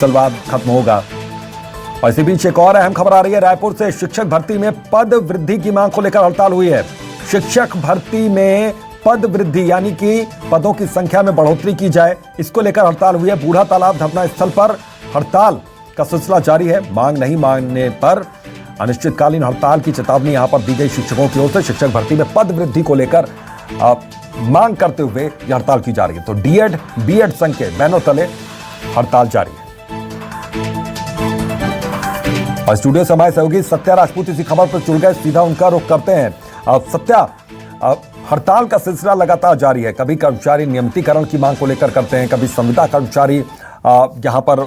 नक्सलवाद खत्म होगा। और इसी बीच एक और अहम खबर आ रही है। रायपुर से शिक्षक भर्ती में पद वृद्धि की मांग को लेकर हड़ताल हुई है। शिक्षक भर्ती में पद वृद्धि यानी कि पदों की संख्या में बढ़ोतरी की जाए, इसको लेकर हड़ताल हुई है। बूढ़ा तालाब धरना स्थल पर हड़ताल का सिलसिला जारी है। मांग नहीं मानने पर अनिश्चितकालीन हड़ताल की चेतावनी यहां पर दी गई शिक्षकों की ओर से। शिक्षक भर्ती में पद वृद्धि को लेकर मांग करते हुए यह हड़ताल की जा रही है। तो डीएड बीएड संघ के बैनर तले हड़ताल जारी है। और स्टूडियो से हमारे सहयोगी सत्या राजपूत इसी खबर पर जुड़ गए, सीधा उनका रुख करते हैं। सत्या, हड़ताल का सिलसिला लगातार जारी है। कभी कर्मचारी नियमितीकरण की मांग को लेकर करते हैं, कभी संविदा कर्मचारी यहां पर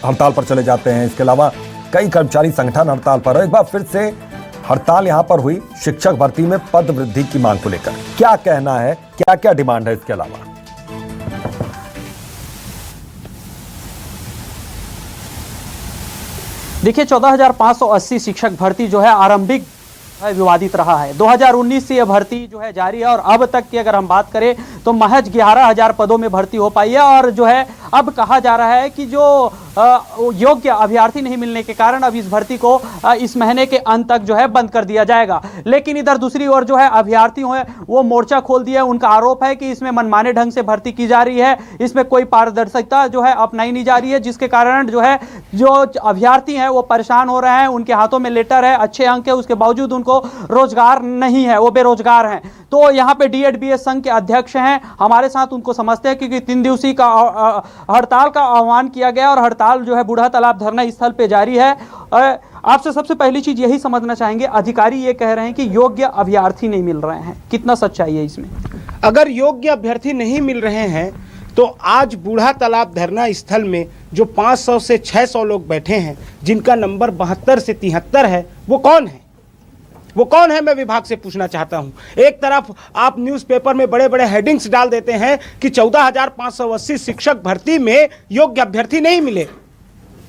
हड़ताल पर चले जाते हैं। इसके अलावा कई कर्मचारी संगठन हड़ताल पर है। एक बार फिर से हड़ताल यहां पर हुई शिक्षक भर्ती में पद वृद्धि की मांग को लेकर। क्या कहना है, क्या क्या डिमांड है इसके अलावा? देखिए, 14,580 शिक्षक भर्ती जो है आरंभिक विवादित रहा है। 2019 से यह भर्ती जो है जारी है और अब तक की अगर हम बात करें तो महज 11,000 पदों में भर्ती हो पाई है। और जो है अब कहा जा रहा है कि जो योग्य अभ्यर्थी नहीं मिलने के कारण अब इस भर्ती को इस महीने के अंत तक जो है बंद कर दिया जाएगा। लेकिन इधर दूसरी ओर जो है अभ्यर्थी हैं वो मोर्चा खोल दिया। उनका आरोप है कि इसमें मनमाने ढंग से भर्ती की जा रही है, इसमें कोई पारदर्शिता जो है अपनाई नहीं जा रही है, जिसके कारण जो है जो अभ्यर्थी हैं वो परेशान हो रहे हैं। उनके हाथों में लेटर है, अच्छे अंक है, उसके बावजूद उनको रोजगार नहीं है, वो बेरोजगार हैं। तो यहाँ पे डीएड बीएड संघ के अध्यक्ष हैं हमारे साथ, उनको समझते हैं क्योंकि 3 दिवसीय का हड़ताल का आह्वान किया गया और हड़ताल जो है बूढ़ा तालाब धरना स्थल पे जारी है। आपसे सबसे पहली चीज यही समझना चाहेंगे, अधिकारी ये कह रहे हैं कि योग्य अभ्यर्थी नहीं मिल रहे हैं, कितना सच्चाई है इसमें? अगर योग्य अभ्यर्थी नहीं मिल रहे हैं तो आज बूढ़ा तालाब धरना स्थल में जो 500 से 600 लोग बैठे हैं, जिनका नंबर 72 से 73 है, वो कौन है? वो कौन है, मैं विभाग से पूछना चाहता हूं। एक तरफ आप न्यूज़पेपर में बड़े बड़े हेडिंग्स डाल देते हैं कि 14,580 शिक्षक भर्ती में योग्य अभ्यर्थी नहीं मिले,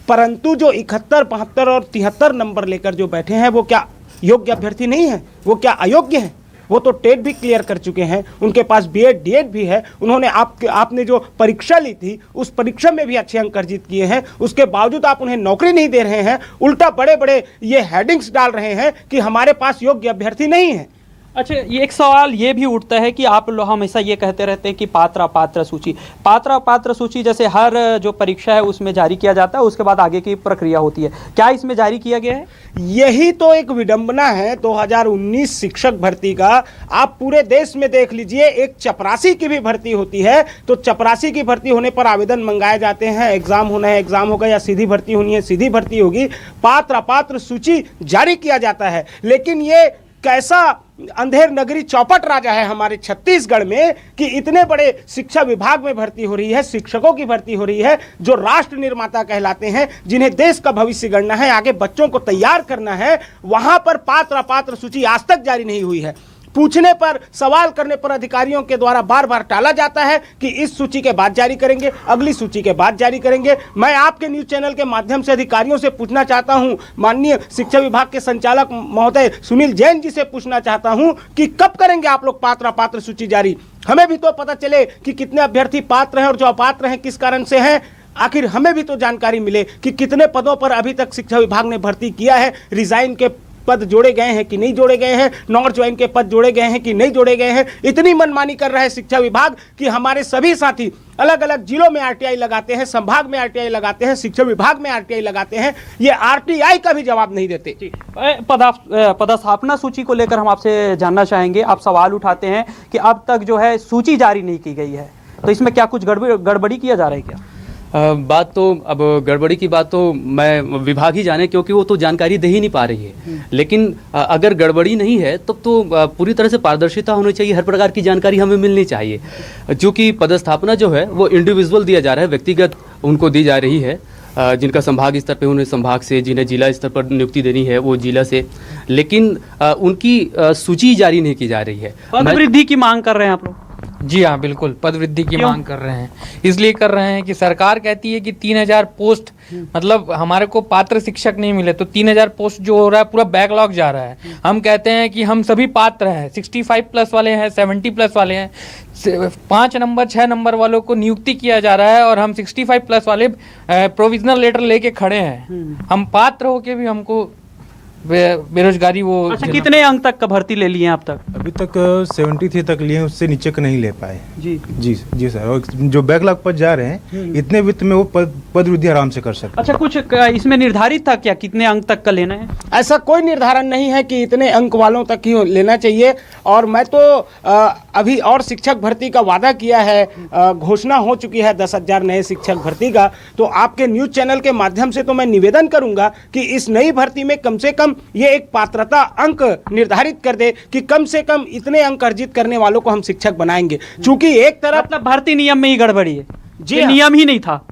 परंतु जो 71, 72 और 73 नंबर लेकर जो बैठे हैं वो क्या योग्य अभ्यर्थी नहीं है? वो क्या अयोग्य हैं? वो तो टेट भी क्लियर कर चुके हैं, उनके पास बीएड डीएड भी है, उन्होंने आपने जो परीक्षा ली थी उस परीक्षा में भी अच्छे अंक अर्जित किए हैं, उसके बावजूद आप उन्हें नौकरी नहीं दे रहे हैं। उल्टा बड़े बड़े ये हेडिंग्स डाल रहे हैं कि हमारे पास योग्य अभ्यर्थी नहीं है। अच्छा, ये एक सवाल ये भी उठता है कि आप लोग हमेशा ये कहते रहते हैं कि पात्र अपात्र सूची, पात्र अपात्र सूची जैसे हर जो परीक्षा है उसमें जारी किया जाता है, उसके बाद आगे की प्रक्रिया होती है, क्या इसमें जारी किया गया है? यही तो एक विडंबना है 2019 शिक्षक भर्ती का। आप पूरे देश में देख लीजिए, एक चपरासी की भी भर्ती होती है तो चपरासी की भर्ती होने पर आवेदन मंगाए जाते हैं, एग्जाम होना है एग्जाम होगा, या सीधी भर्ती होनी है सीधी भर्ती होगी, पात्र अपात्र सूची जारी किया जाता है। लेकिन ये कैसा अंधेर नगरी चौपट राजा है हमारे छत्तीसगढ़ में कि इतने बड़े शिक्षा विभाग में भर्ती हो रही है, शिक्षकों की भर्ती हो रही है जो राष्ट्र निर्माता कहलाते हैं, जिन्हें देश का भविष्य गढ़ना है, आगे बच्चों को तैयार करना है, वहां पर पात्र अपात्र सूची आज तक जारी नहीं हुई है। पूछने पर, सवाल करने पर अधिकारियों के द्वारा बार बार टाला जाता है कि इस सूची के बाद जारी करेंगे, अगली सूची के बाद जारी करेंगे। मैं आपके न्यूज चैनल के माध्यम से अधिकारियों से पूछना चाहता हूं, माननीय शिक्षा विभाग के संचालक महोदय सुनील जैन जी से पूछना चाहता हूं कि कब करेंगे आप लोग पात्र अपात्र सूची जारी? हमें भी तो पता चले कि कितने अभ्यर्थी पात्र हैं और जो अपात्र हैं किस कारण से हैं। आखिर हमें भी तो जानकारी मिले कि कितने पदों पर अभी तक शिक्षा विभाग ने भर्ती किया है, रिजाइन के पद जोड़े गए हैं कि नहीं जोड़े गए हैं, नॉन ज्वाइन के पद जोड़े गए हैं कि नहीं जोड़े गए हैं। इतनी मनमानी कर रहा है शिक्षा विभाग कि हमारे सभी साथी अलग अलग जिलों में आरटीआई लगाते हैं, संभाग में आरटीआई लगाते हैं, शिक्षा विभाग में आरटीआई लगाते हैं, ये आरटीआई का भी जवाब नहीं देते। पदस्थापना सूची को लेकर हम आपसे जानना चाहेंगे। आप सवाल उठाते हैं कि अब तक जो है सूची जारी नहीं की गई है, तो इसमें क्या कुछ गड़बड़ी किया जा रहा है क्या? बात तो अब गड़बड़ी की बात तो मैं विभाग ही जाने, क्योंकि वो तो जानकारी दे ही नहीं पा रही है। लेकिन अगर गड़बड़ी नहीं है तब तो पूरी तरह से पारदर्शिता होनी चाहिए, हर प्रकार की जानकारी हमें मिलनी चाहिए। क्योंकि पदस्थापना जो है वो इंडिविजुअल दिया जा रहा है, व्यक्तिगत उनको दी जा रही है। जिनका संभाग स्तर पे उन्हें संभाग से, जिन्हें जिला स्तर पर नियुक्ति देनी है वो जिला से, लेकिन उनकी सूची जारी नहीं की जा रही है। पद वृद्धि की मांग कर रहे हैं आप लोग? जी हाँ, बिल्कुल पद वृद्धि की क्यों? मांग कर रहे हैं। इसलिए कर रहे हैं कि सरकार कहती है कि 3000 पोस्ट, मतलब हमारे को पात्र शिक्षक नहीं मिले, तो 3000 पोस्ट जो हो रहा है पूरा बैकलॉग जा रहा है। हम कहते हैं कि हम सभी पात्र हैं, 65 प्लस वाले हैं, 70 प्लस वाले हैं, 5 नंबर 6 नंबर वालों को नियुक्ति किया जा रहा है और हम 65 प्लस वाले प्रोविजनल लेटर लेके खड़े हैं। हम पात्र होके भी हमको बेरोजगारी वो अच्छा, कितने अंक तक का भर्ती ले लिए आप तक? अभी तक 73 तक लिए हैं, उससे नीचे का नहीं ले पाए। जी जी सर, और जो बैकलॉग पर जा रहे हैं इतने वित्त में वो पद वृद्धि आराम से कर सकते अच्छा, कुछ इसमें निर्धारित था क्या कितने अंक तक का लेना है? ऐसा कोई निर्धारण नहीं है कि इतने अंक वालों तक ही लेना चाहिए। और मैं तो अभी और शिक्षक भर्ती का वादा किया है, घोषणा हो चुकी है 10,000 नए शिक्षक भर्ती का। तो आपके न्यूज़ चैनल के माध्यम से तो मैं निवेदन करूंगा कि इस नई भर्ती में कम से कम ये एक पात्रता अंक निर्धारित कर दे कि कम से कम इतने अंक अर्जित करने वालों को हम शिक्षक बनाएंगे। चूंकि एक तरफ मतलब भर्ती नियम में ही गड़बड़ी है? जी ये हाँ। नियम ही नहीं था?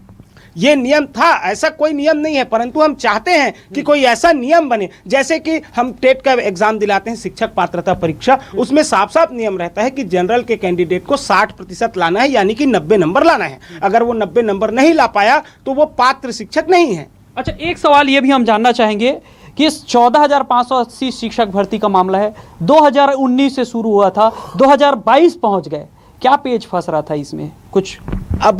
ये नियम था, ऐसा कोई नियम नहीं है, परंतु हम चाहते हैं कि कोई ऐसा नियम बने, जैसे कि हम टेट का एग्जाम दिलाते हैं, शिक्षक पात्रता परीक्षा, उसमें साफ साफ नियम रहता है कि जनरल के कैंडिडेट को 60% लाना है, यानी कि 90 नंबर लाना है। अगर वो 90 नंबर नहीं ला पाया तो वो पात्र शिक्षक नहीं है। अच्छा, एक सवाल ये भी हम जानना चाहेंगे कि इस 14,580 शिक्षक भर्ती का मामला है, 2019 से शुरू हुआ था, 2022 पहुंच गए, क्या पेच फंस रहा था इसमें कुछ? अब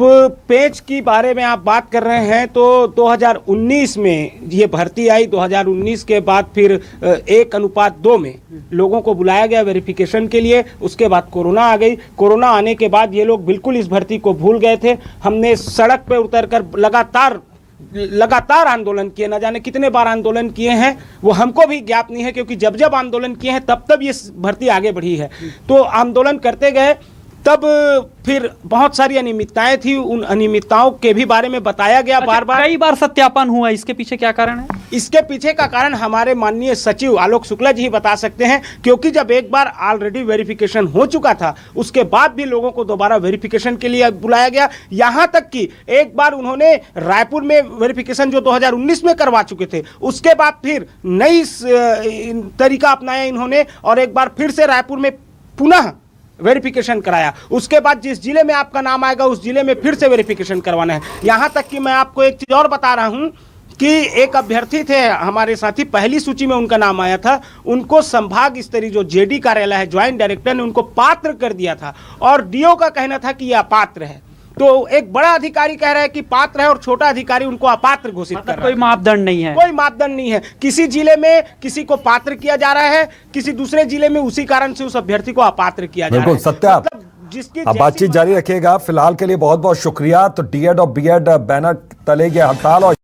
पेच की बारे में आप बात कर रहे हैं तो 2019 में ये भर्ती आई, 2019 के बाद फिर 1:2 में लोगों को बुलाया गया वेरिफिकेशन के लिए। उसके बाद कोरोना आ गई। कोरोना आने के बाद ये लोग बिल्कुल इस भर्ती को भूल गए थे। हमने सड़क पे उतरकर लगातार आंदोलन किए, न जाने कितने बार आंदोलन किए हैं, वो हमको भी ज्ञात नहीं है, क्योंकि जब जब आंदोलन किए हैं तब ये भर्ती आगे बढ़ी है। तो आंदोलन करते गए, तब फिर बहुत सारी अनियमितताएं थी, उन अनियमितताओं के भी बारे में बताया गया बार बार। कई बार सत्यापन हुआ, इसके पीछे क्या कारण है? इसके पीछे का कारण हमारे माननीय सचिव आलोक शुक्ला जी ही बता सकते हैं, क्योंकि जब एक बार ऑलरेडी वेरिफिकेशन हो चुका था, उसके बाद भी लोगों को दोबारा वेरिफिकेशन के लिए बुलाया गया। यहां तक कि एक बार उन्होंने रायपुर में वेरिफिकेशन जो 2019 में करवा चुके थे, उसके बाद फिर नई तरीका अपनाया इन्होंने और एक बार फिर से रायपुर में पुनः वेरिफिकेशन कराया। उसके बाद जिस जिले में आपका नाम आएगा उस जिले में फिर से वेरिफिकेशन करवाना है। यहां तक कि मैं आपको एक चीज और बता रहा हूं कि एक अभ्यर्थी थे हमारे साथी, पहली सूची में उनका नाम आया था, उनको संभाग स्तरीय जो जेडी कार्यालय है, ज्वाइंट डायरेक्टर ने उनको पात्र कर दिया था और डीओ का कहना था कि यह अपात्र है। तो एक बड़ा अधिकारी कह रहा है कि पात्र है और छोटा अधिकारी उनको अपात्र घोषित कर रहा है। कोई मापदंड नहीं है? कोई मापदंड नहीं है। किसी जिले में किसी को पात्र किया जा रहा है, किसी दूसरे जिले में उसी कारण से उस अभ्यर्थी को अपात्र किया जा रहा है। बिल्कुल सत्या, जिसकी अब बातचीत जारी रखिएगा। फिलहाल के लिए बहुत बहुत शुक्रिया। तो डीएड और बीएड बैनर तले ये हड़ताल और